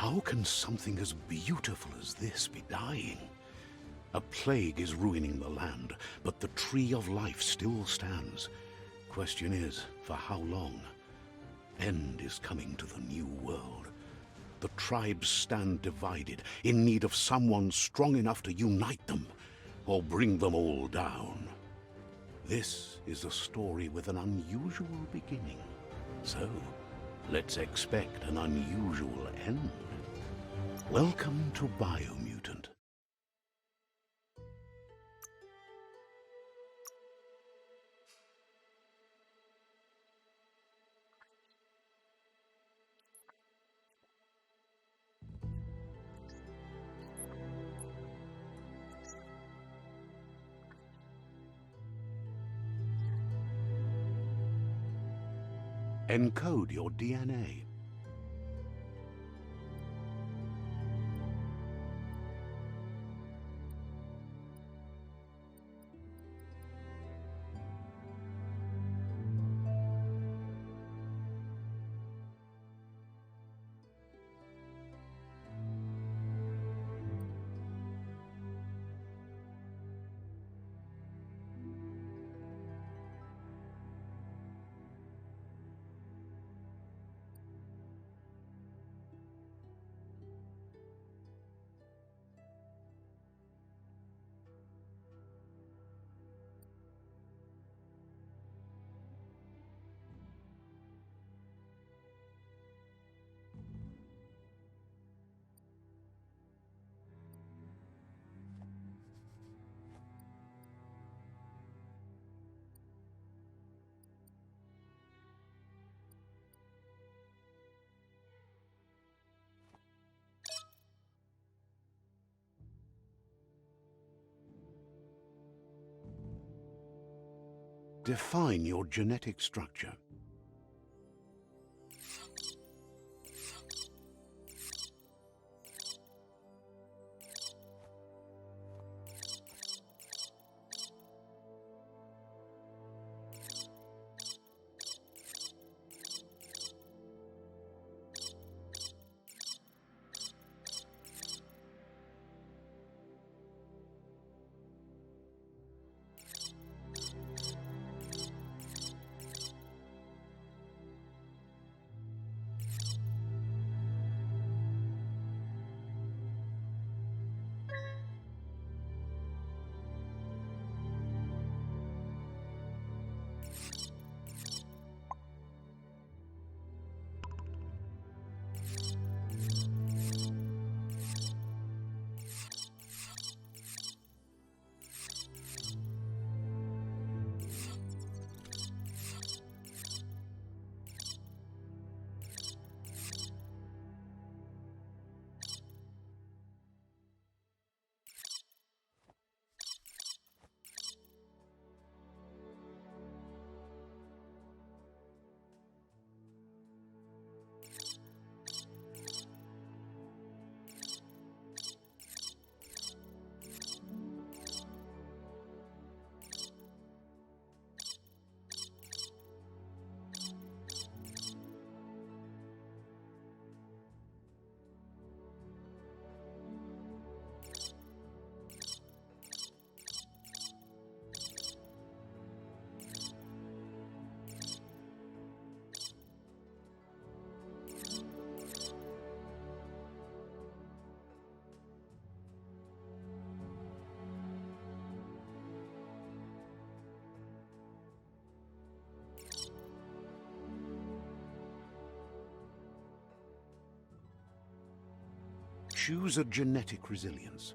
How can something as beautiful as this be dying? A plague is ruining the land, but the tree of life still stands. Question is, for how long? End is coming to the new world. The tribes stand divided, in need of someone strong enough to unite them, or bring them all down. This is a story with an unusual beginning. So, let's expect an unusual end. Welcome to Biomutant. Encode your DNA. Define your genetic structure. Choose a genetic resilience.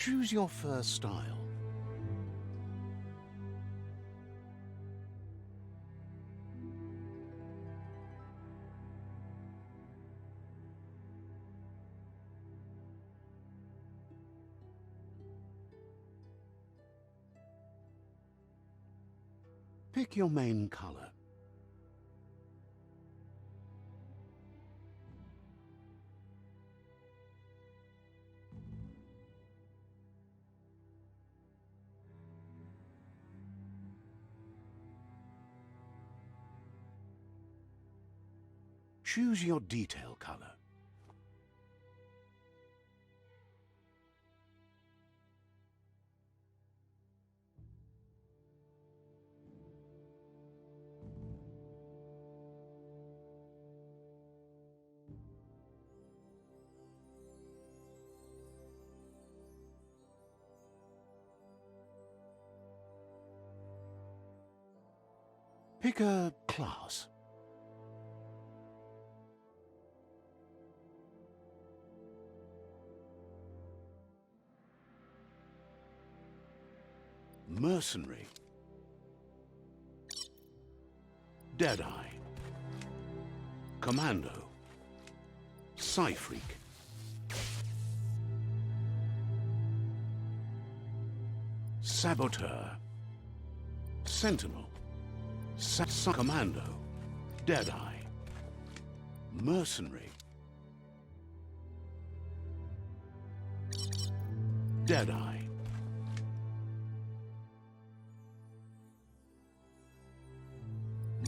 Choose your first style. Pick your main color. Choose your detail color. Pick a class. Mercenary. Deadeye. Commando. Psy-freak. Saboteur. Sentinel. Commando. Deadeye. Mercenary. Deadeye.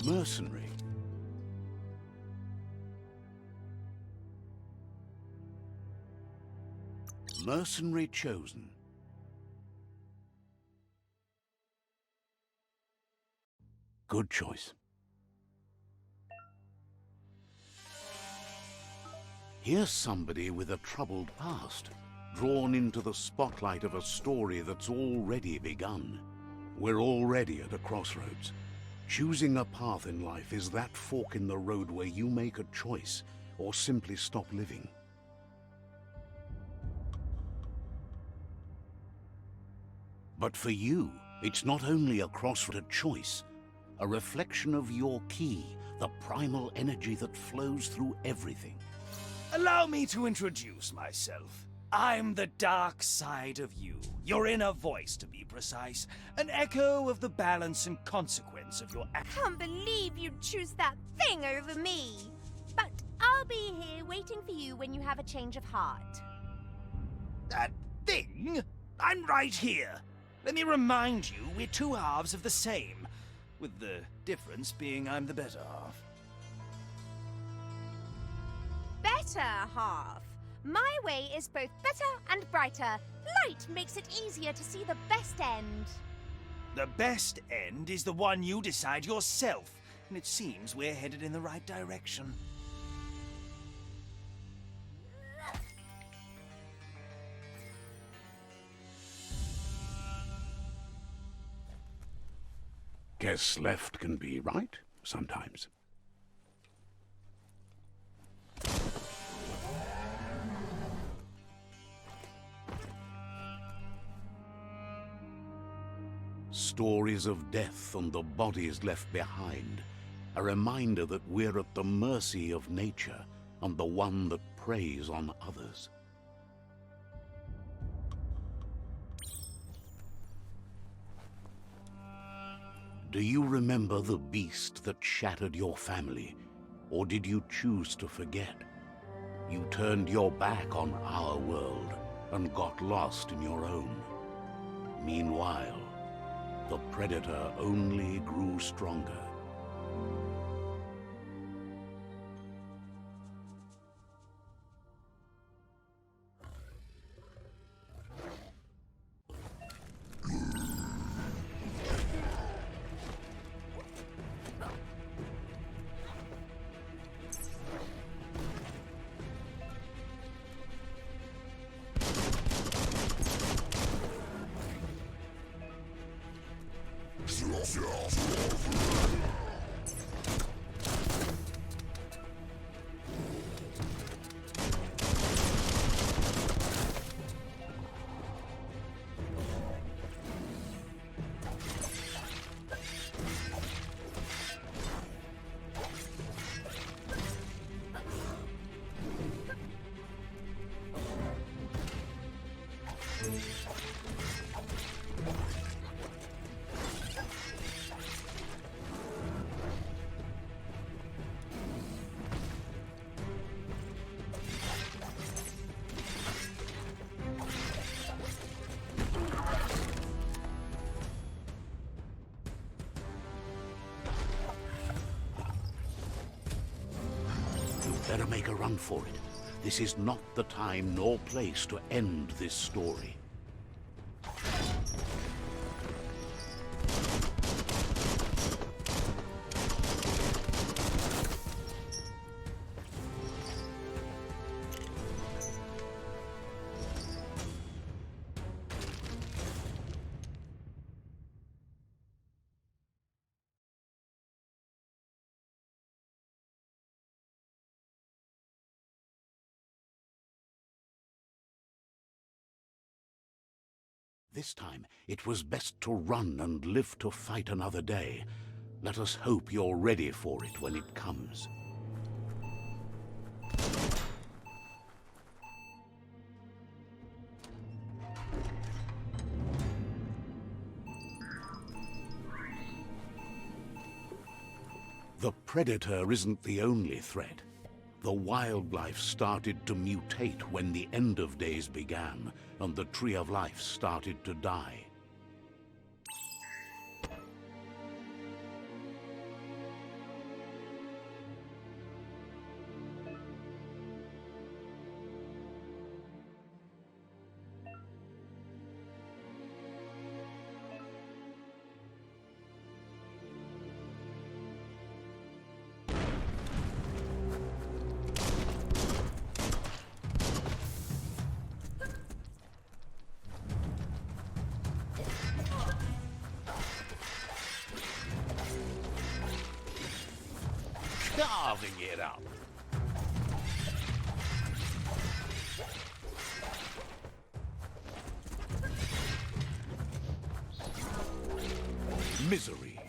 Mercenary. Mercenary chosen. Good choice. Here's somebody with a troubled past, drawn into the spotlight of a story that's already begun. We're already at a crossroads. Choosing a path in life is that fork in the road where you make a choice or simply stop living. But for you, it's not only a crossroad choice, a reflection of your key, the primal energy that flows through everything. Allow me to introduce myself. I'm the dark side of you, your inner voice to be precise, an echo of the balance and consequence of your actions. Can't believe you'd choose that thing over me. But I'll be here waiting for you when you have a change of heart. That thing? I'm right here. Let me remind you, we're two halves of the same, with the difference being I'm the better half. Better half. My way is both better and brighter. Light makes it easier to see the best end. The best end is the one you decide yourself, and it seems we're headed in the right direction. Guess left can be right sometimes. Stories of death and the bodies left behind, a reminder that we're at the mercy of nature and the one that preys on others. Do you remember the beast that shattered your family, or did you choose to forget? You turned your back on our world and got lost in your own. Meanwhile, the predator only grew stronger. Better make a run for it. This is not the time nor place to end this story. This time, it was best to run and live to fight another day. Let us hope you're ready for it when it comes. The predator isn't the only threat. The wildlife started to mutate when the end of days began, and the tree of life started to die. Carving it up. Misery.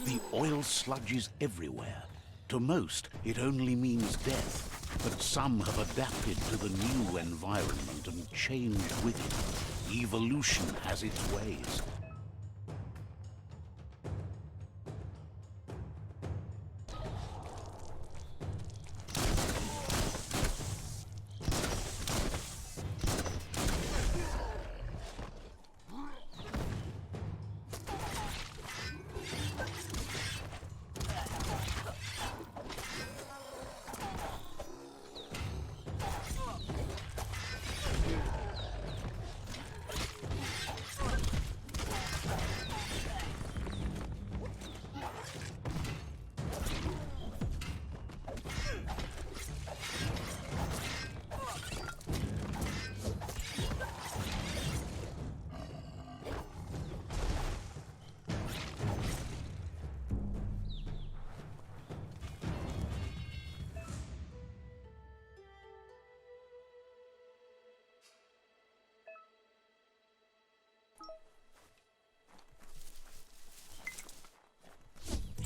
The oil sludge is everywhere. To most, it only means death. But some have adapted to the new environment and changed with it. Evolution has its ways.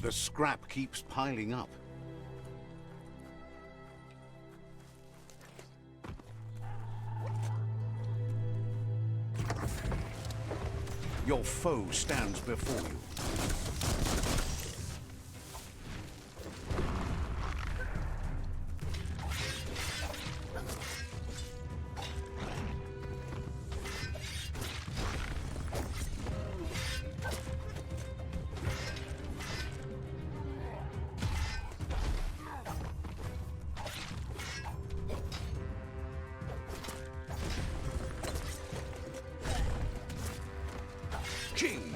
The scrap keeps piling up. Your foe stands before you. King!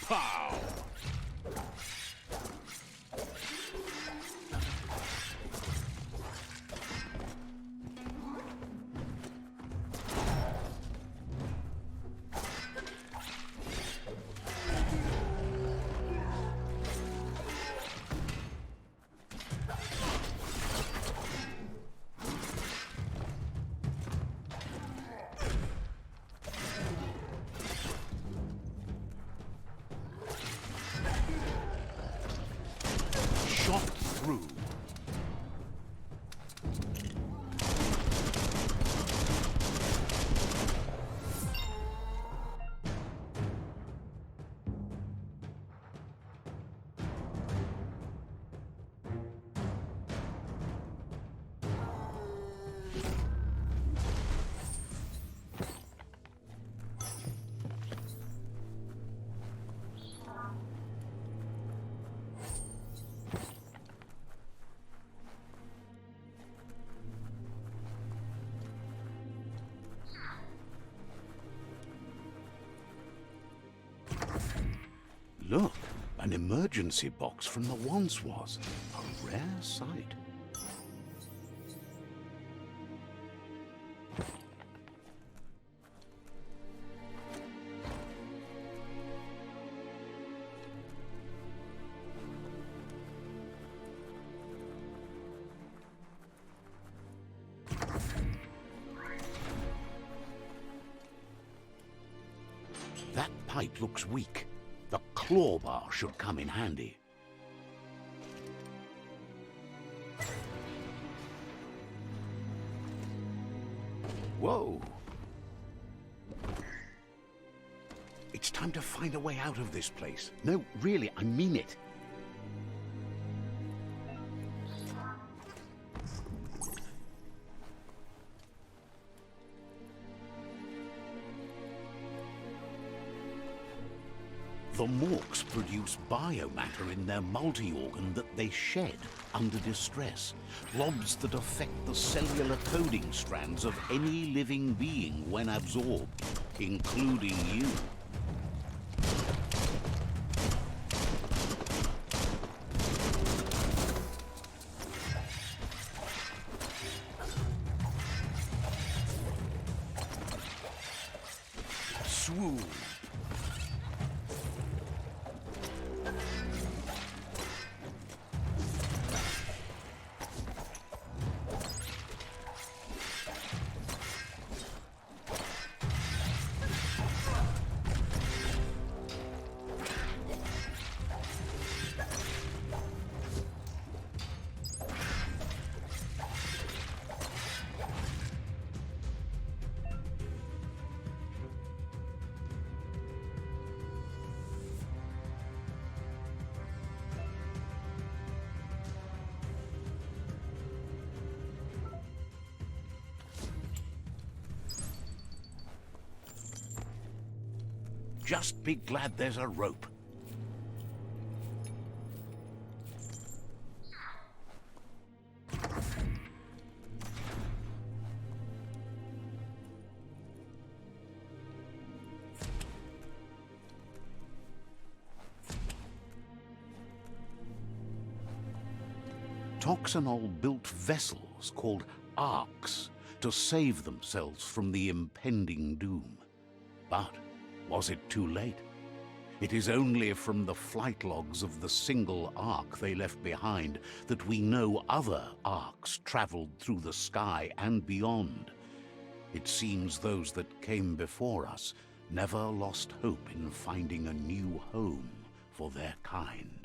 Pow! Shot through. Look, an emergency box from the once was. A rare sight. That pipe looks weak. The claw bar should come in handy. Whoa! It's time to find a way out of this place. No, really, I mean it. The Morks produce biomatter in their multi-organ that they shed under distress. Blobs that affect the cellular coding strands of any living being when absorbed, including you. Swoon. Just be glad there's a rope. Toxanol built vessels called arks to save themselves from the impending doom. But was it too late? It is only from the flight logs of the single ark they left behind that we know other arks traveled through the sky and beyond. It seems those that came before us never lost hope in finding a new home for their kind.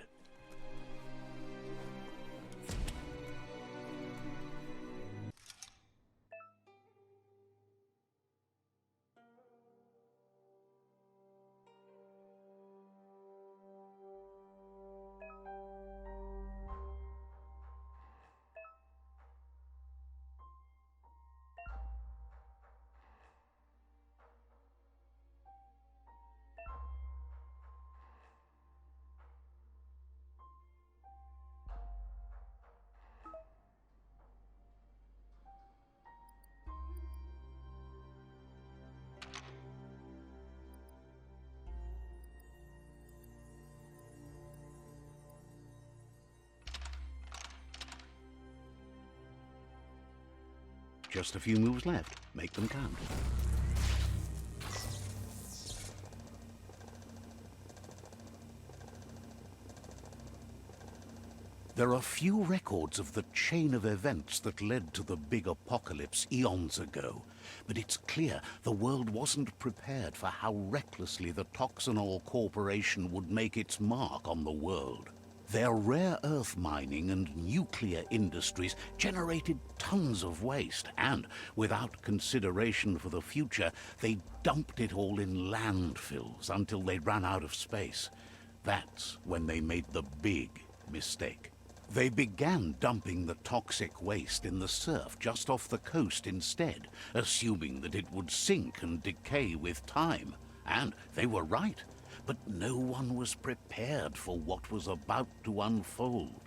Just a few moves left. Make them count. There are few records of the chain of events that led to the big apocalypse eons ago, but it's clear the world wasn't prepared for how recklessly the Toxanol Corporation would make its mark on the world. Their rare earth mining and nuclear industries generated tons of waste, and without consideration for the future, they dumped it all in landfills until they ran out of space. That's when they made the big mistake. They began dumping the toxic waste in the surf just off the coast instead, assuming that it would sink and decay with time. And they were right. But no one was prepared for what was about to unfold.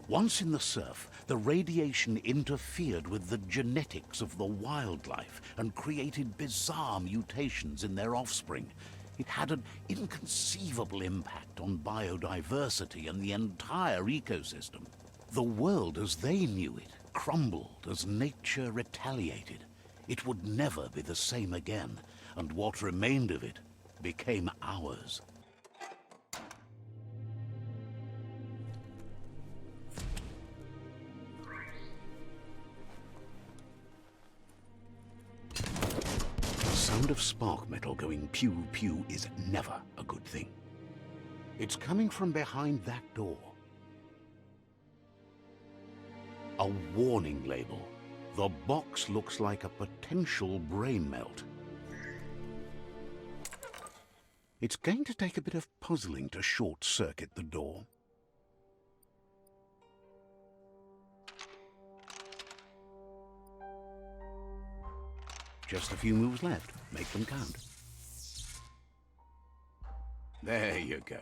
Once in the surf, the radiation interfered with the genetics of the wildlife and created bizarre mutations in their offspring. It had an inconceivable impact on biodiversity and the entire ecosystem. The world as they knew it crumbled as nature retaliated. It would never be the same again, and what remained of it became ours. The sound of spark metal going pew-pew is never a good thing. It's coming from behind that door. A warning label. The box looks like a potential brain melt. It's going to take a bit of puzzling to short-circuit the door. Just a few moves left. Make them count. There you go.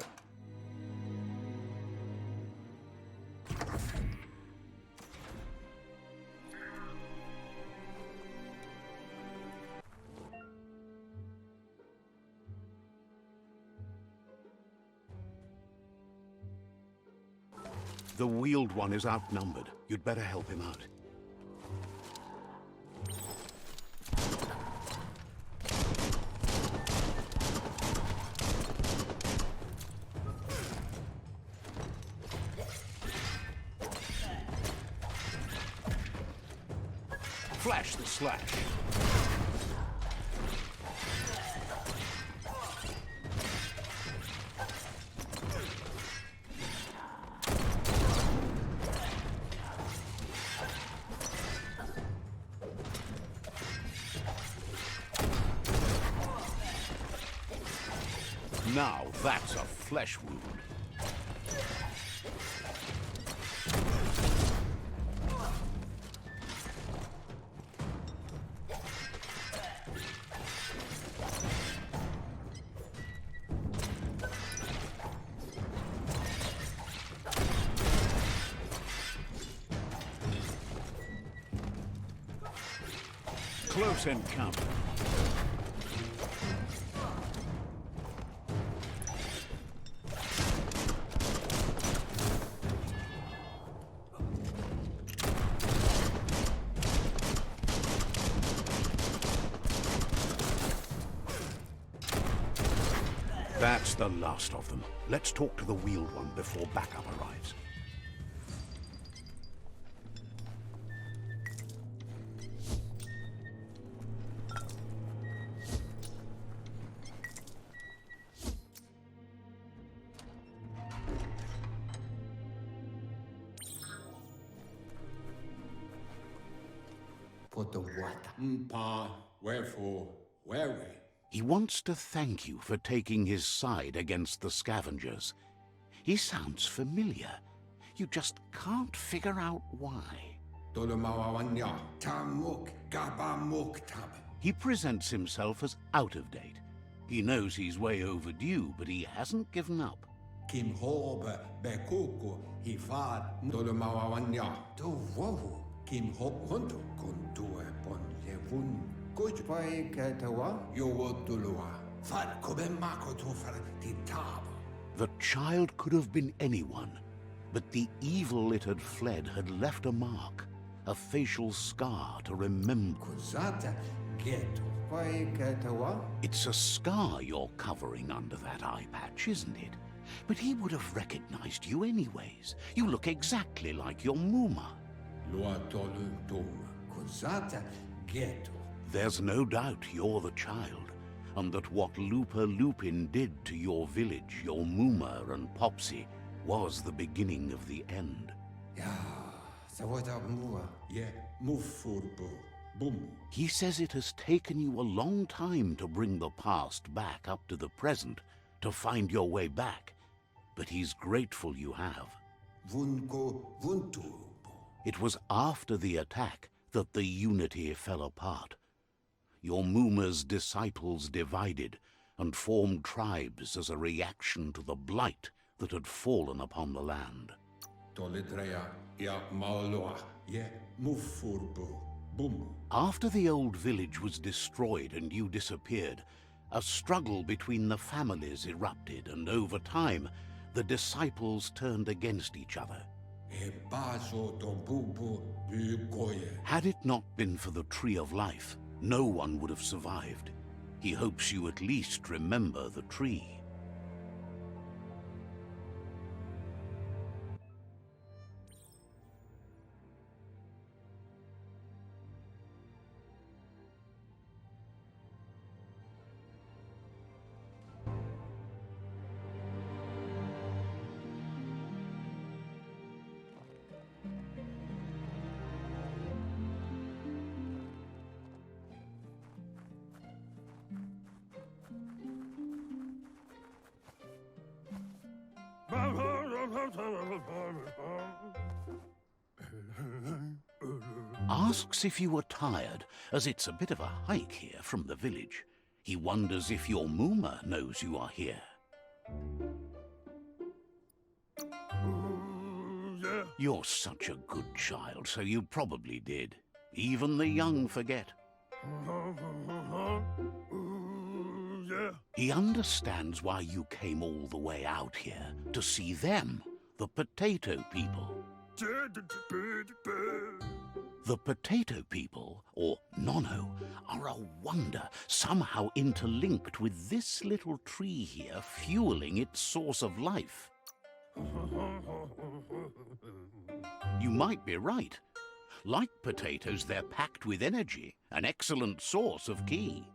The wheeled one is outnumbered. You'd better help him out. Flash the slash. Now that's a flesh wound. close encounter. That's the last of them. Let's talk to the wheeled one before backup arrives. For the what? Pa, wherefore, where we? He wants to thank you for taking his side against the scavengers. He sounds familiar. You just can't figure out why. Dolomawanya, Tamuk, Gabamuk Tab. He presents himself as out of date. He knows he's way overdue, but he hasn't given up. Kim Hobe, Bekuku, Hifad, Dolomawanya, Do Wovu, Kim Hop Hunto, Kuntu upon Levun, Gujbai Katawa, Yowotulua, Fat Kobemako Tufar, Titab. The child could have been anyone, but the evil it had fled had left a mark, a facial scar to remember. Kuzata, Geto, Bai Katawa. It's a scar you're covering under that eye patch, isn't it? But he would have recognized you anyways. You look exactly like your Muma. Luatoluntum, Kuzata, Geto. There's no doubt you're the child, and that what Lupa Lupin did to your village, your Muma and Popsy, was the beginning of the end. Yeah, Sawata Mua, yeah, Mufurbo, Boom. He says it has taken you a long time to bring the past back up to the present, to find your way back, but he's grateful you have. Vunko Vuntu. It was after the attack that the unity fell apart. Your Muma's disciples divided and formed tribes as a reaction to the blight that had fallen upon the land. Tolitrea, ya Maoloa, ye Mufurbo, Boom. After the old village was destroyed and you disappeared, a struggle between the families erupted, and over time, the disciples turned against each other. Had it not been for the Tree of Life, no one would have survived. He hopes you at least remember the tree. Asks if you were tired, as it's a bit of a hike here from the village. He wonders if your Muma knows you are here. Yeah. You're such a good child, so you probably did. Even the young forget. Yeah. He understands why you came all the way out here, to see them, the potato people. The potato people, or Nono, are a wonder, somehow interlinked with this little tree here fueling its source of life. You might be right. Like potatoes, they're packed with energy, an excellent source of ki.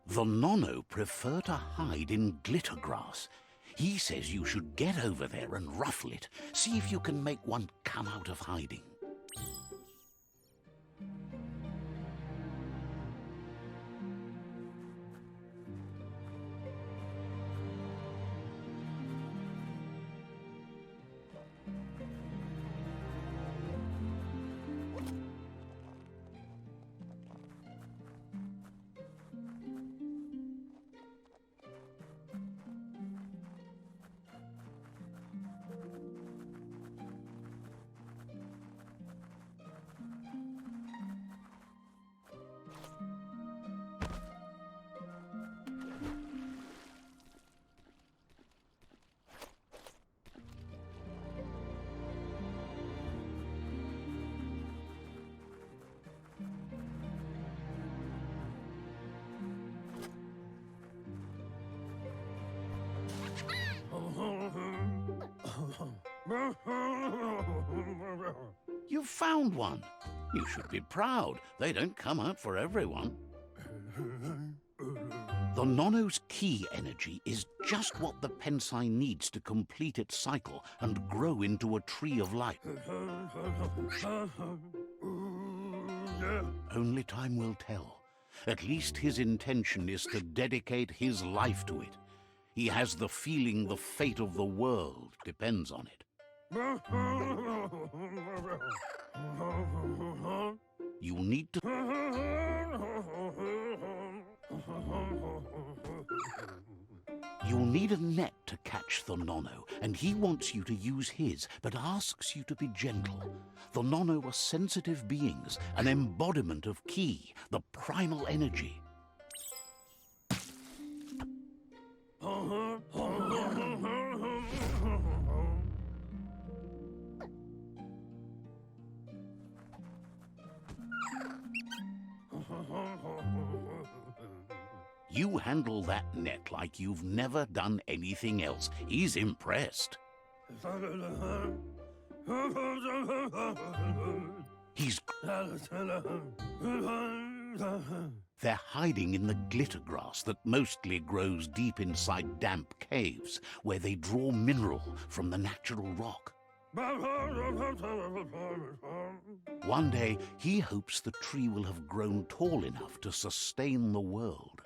The Nono prefer to hide in glitter grass. He says you should get over there and ruffle it. See if you can make one come out of hiding. You've found one. You should be proud. They don't come out for everyone. The Nono's key energy is just what the Pensai needs to complete its cycle and grow into a tree of life. Only time will tell. At least his intention is to dedicate his life to it. He has the feeling the fate of the world depends on it. You need to... You'll need a net to catch the Nono, and he wants you to use his, but asks you to be gentle. The Nono are sensitive beings, an embodiment of Ki, the primal energy. You handle that net like you've never done anything else. He's impressed. They're hiding in the glitter grass that mostly grows deep inside damp caves, where they draw mineral from the natural rock. One day, he hopes the tree will have grown tall enough to sustain the world.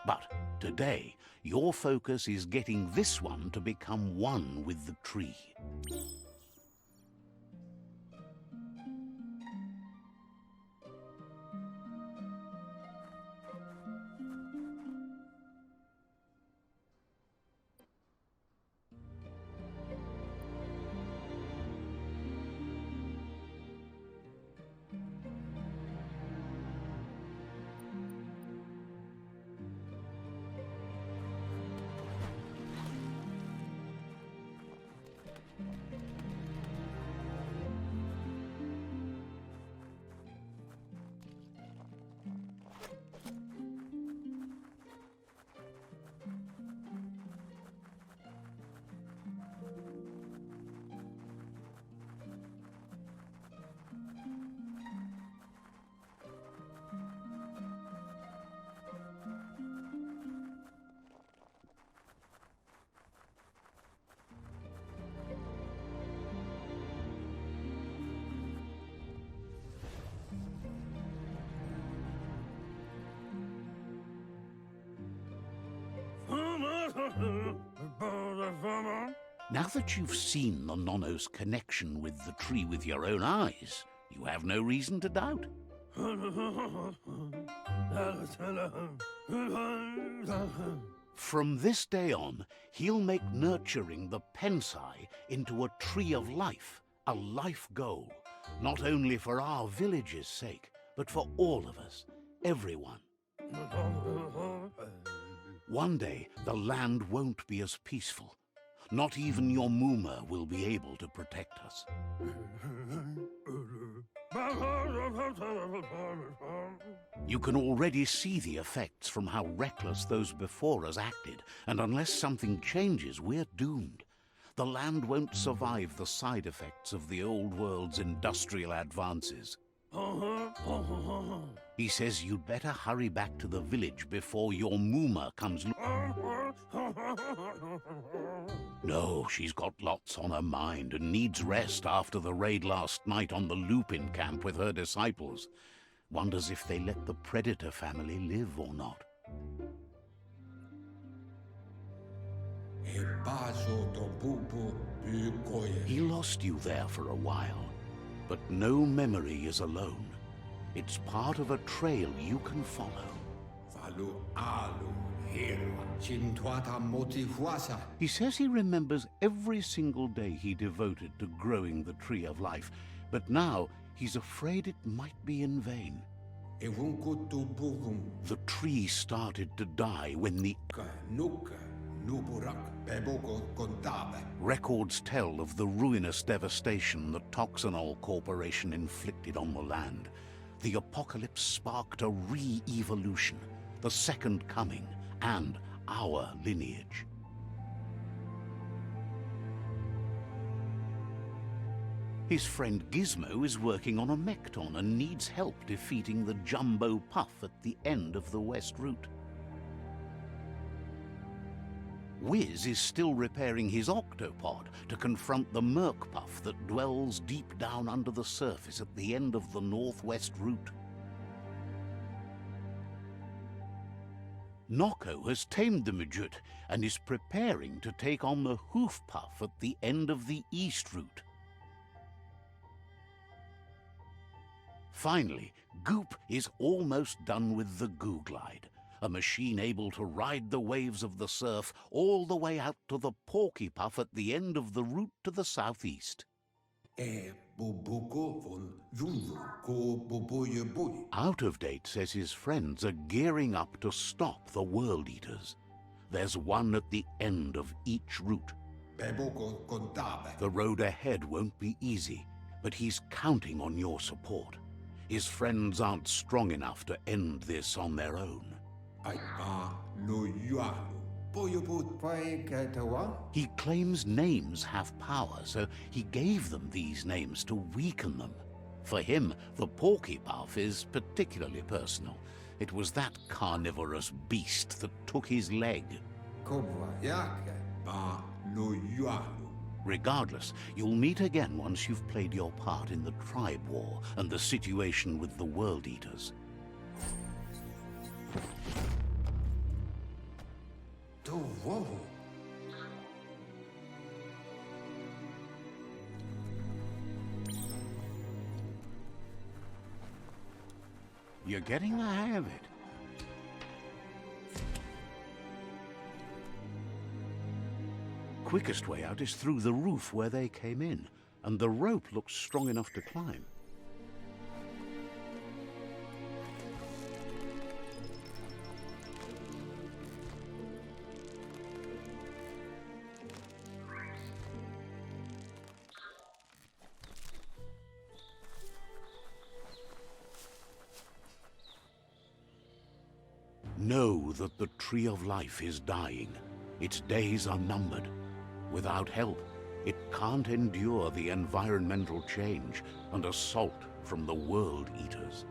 But today, your focus is getting this one to become one with the tree. Now that you've seen the Nono's connection with the tree with your own eyes, you have no reason to doubt. From this day on, he'll make nurturing the Pensai into a tree of life, a life goal, not only for our village's sake, but for all of us, everyone. One day, the land won't be as peaceful. Not even your Muma will be able to protect us. You can already see the effects from how reckless those before us acted, and unless something changes, we're doomed. The land won't survive the side effects of the old world's industrial advances. He says you'd better hurry back to the village before your Muma comes. No, she's got lots on her mind and needs rest after the raid last night on the Lupin camp with her disciples. Wonders if they let the Predator family live or not. He lost you there for a while, but no memory is alone. It's part of a trail you can follow. He says he remembers every single day he devoted to growing the Tree of Life, but now he's afraid it might be in vain. The tree started to die when the records tell of the ruinous devastation the Toxanol Corporation inflicted on the land. The apocalypse sparked a re-evolution, the second coming, and our lineage. His friend Gizmo is working on a Mekton and needs help defeating the Jumbo Puff at the end of the West Route. Wiz is still repairing his octopod to confront the Merc Puff that dwells deep down under the surface at the end of the Northwest Route. Nocco has tamed the Midget and is preparing to take on the Hoof Puff at the end of the East Route. Finally, Goop is almost done with the Goo Glide, a machine able to ride the waves of the surf all the way out to the Porky Puff at the end of the route to the southeast. Out of Date says his friends are gearing up to stop the World Eaters. There's one at the end of each route. The road ahead won't be easy, but he's counting on your support. His friends aren't strong enough to end this on their own. He claims names have power, so he gave them these names to weaken them. For him, the Porky Puff is particularly personal. It was that carnivorous beast that took his leg. Regardless, you'll meet again once you've played your part in the tribe war and the situation with the World Eaters. You're getting the hang of it. Quickest way out is through the roof where they came in, and the rope looks strong enough to climb. Know that the Tree of Life is dying. Its days are numbered. Without help, it can't endure the environmental change and assault from the World Eaters.